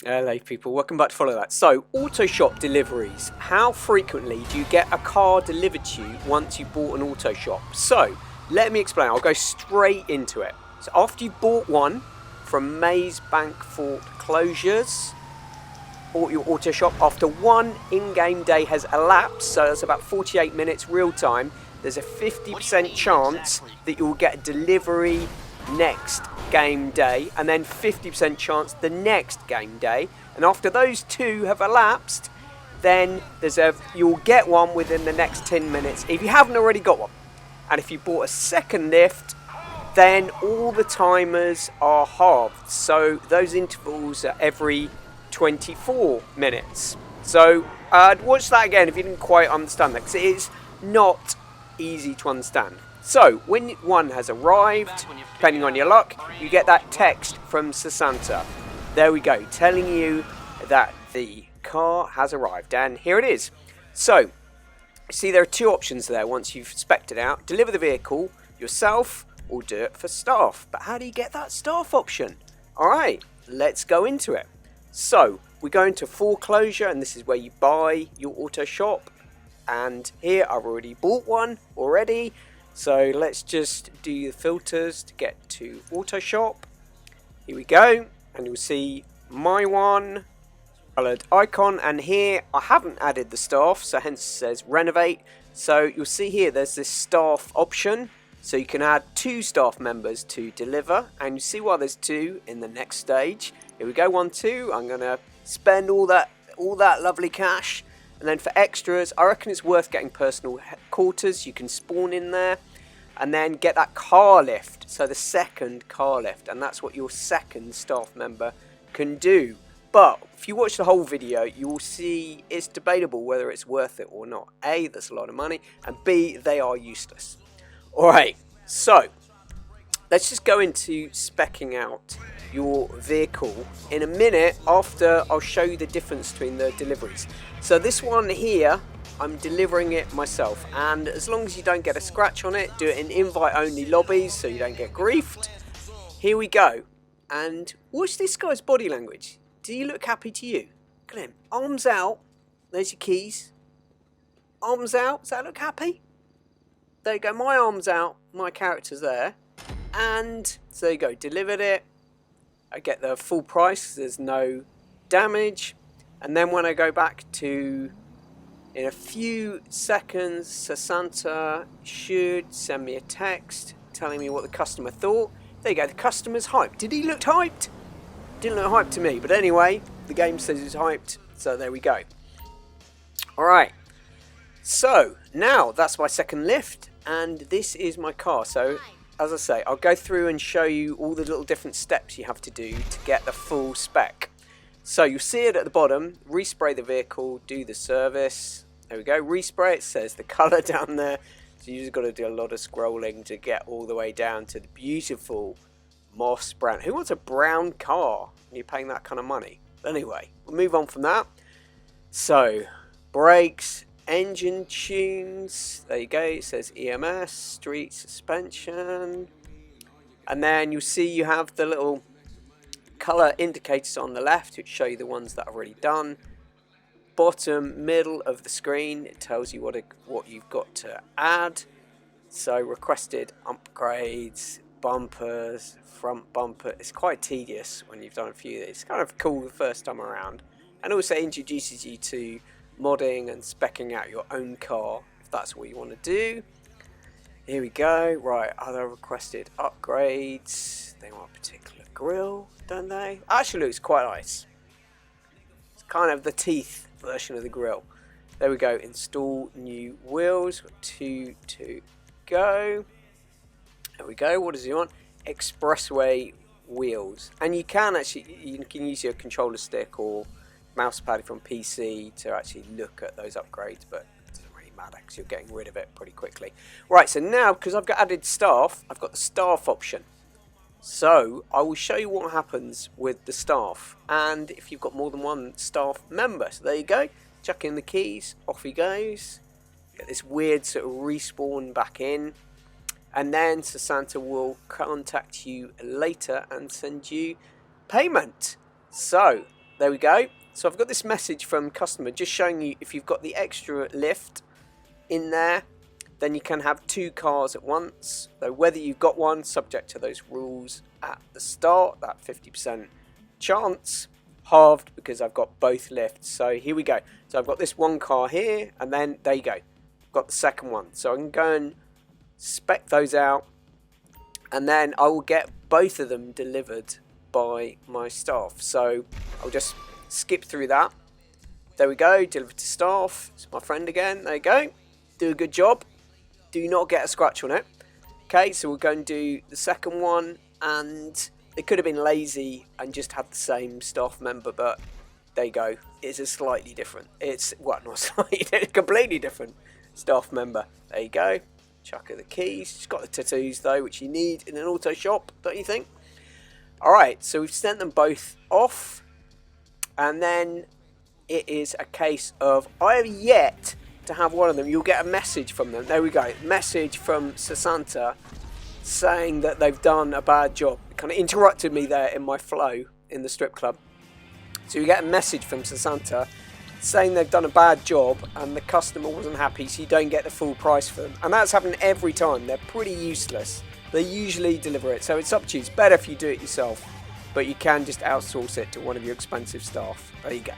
Hello people, welcome back to Follow That. So, auto shop deliveries. How frequently do you get a car delivered to you once you bought an auto shop? So, let me explain. I'll go straight into it. So, after you bought one from Maze Bank Fort Closures, bought your auto shop, after one in-game day has elapsed, so that's about 48 minutes real time, there's a 50% chance that you'll get a delivery next game day, and then 50% chance the next game day. And after those two have elapsed, then you'll get one within the next 10 minutes if you haven't already got one. And if you bought a second lift, then all the timers are halved. So those intervals are every 24 minutes. So watch that again if you didn't quite understand that, because it is not easy to understand. So when one has arrived, depending on your luck, you get that text from Sessanta. There we go, telling you that the car has arrived, and here it is. So see, there are two options there once you've spec'd it out: deliver the vehicle yourself or do it for staff. But how do you get that staff option? Alright, let's go into it. So we go into foreclosure, and this is where you buy your auto shop. And here I've already bought one already. So let's just do the filters to get to auto shop. Here we go, and you'll see my one, coloured icon, and here I haven't added the staff, so hence it says renovate. So you'll see here there's this staff option, so you can add 2 staff members to deliver, and you see why there's 2 in the next stage. Here we go, 1, 2. I'm gonna spend all that lovely cash. And then for extras, I reckon it's worth getting personal quarters. You can spawn in there and then get that car lift, so the second car lift, and that's what your second staff member can do. But if you watch the whole video, you will see it's debatable whether it's worth it or not. A, that's a lot of money, and B, they are useless. Alright, so let's just go into speccing out your vehicle in a minute after I'll show you the difference between the deliveries. So this one here, I'm delivering it myself, and as long as you don't get a scratch on it, do it in invite only lobbies so you don't get griefed. Here we go, and watch this guy's body language. Do you look happy to you? Look at him, arms out, there's your keys, arms out, does that look happy? There you go, my arms out, my character's there, and so there you go, delivered it. I get the full price, there's no damage. And then when I go back to, in a few seconds, Sessanta should send me a text telling me what the customer thought. There you go, the customer's hyped. Did he look hyped? Didn't look hyped to me, but anyway, the game says he's hyped, so there we go. Alright, so now that's my second lift, and this is my car. So as I say, I'll go through and show you all the little different steps you have to do to get the full spec. So you'll see it at the bottom, respray the vehicle, do the service. There we go, respray, it says the colour down there. So you just got to do a lot of scrolling to get all the way down to the beautiful moss brown. Who wants a brown car when you're paying that kind of money? But anyway, we'll move on from that. So, brakes, engine tunes, there you go, it says EMS, street suspension, and then you'll see you have the little colour indicators on the left which show you the ones that are already done. Bottom middle of the screen, it tells you what you've got to add. So requested upgrades, bumpers, front bumper. It's quite tedious when you've done a few of these. It's kind of cool the first time around, and also introduces you to modding and speccing out your own car if that's what you want to do. Here we go. Right, other requested upgrades. They want a particular grille, don't they? Actually looks quite nice. It's kind of the teeth version of the grille. There we go. Install new wheels. Got 2 to go. There we go. What does he want? Expressway wheels. And you can use your controller stick or mouse pad from PC to actually look at those upgrades, but it doesn't really matter because you're getting rid of it pretty quickly. Right, so now because I've got added staff, I've got the staff option. So I will show you what happens with the staff, and if you've got more than one staff member. So there you go, chuck in the keys, off he goes. Get this weird sort of respawn back in, and then Sessanta will contact you later and send you payment. So There we go. So I've got this message from customer just showing you if you've got the extra lift in there, then you can have 2 cars at once. So whether you've got one, subject to those rules at the start, that 50% chance, halved because I've got both lifts. So here we go. So I've got this 1 car here, and then there you go. I've got the second one. So I can go and spec those out, and then I will get both of them delivered by my staff. So I'll just skip through that. There we go, delivered to staff. It's my friend again. There you go. Do a good job. Do not get a scratch on it. Okay, so we'll go and do the second one, and they could have been lazy and just had the same staff member, but there you go. It's a slightly different. It's, well, not slightly, completely different staff member. There you go. Chuck her the keys. She's got the tattoos though, which you need in an auto shop, don't you think? Alright, so we've sent them both off, and then it is a case of I have yet to have one of them. You'll get a message from them. There we go. Message from Sessanta saying that they've done a bad job. It kind of interrupted me there in my flow in the strip club. So you get a message from Sessanta saying they've done a bad job and the customer wasn't happy, so you don't get the full price for them. And that's happened every time. They're pretty useless. They usually deliver it, so it's up to you. It's better if you do it yourself, but you can just outsource it to one of your expensive staff. There you go.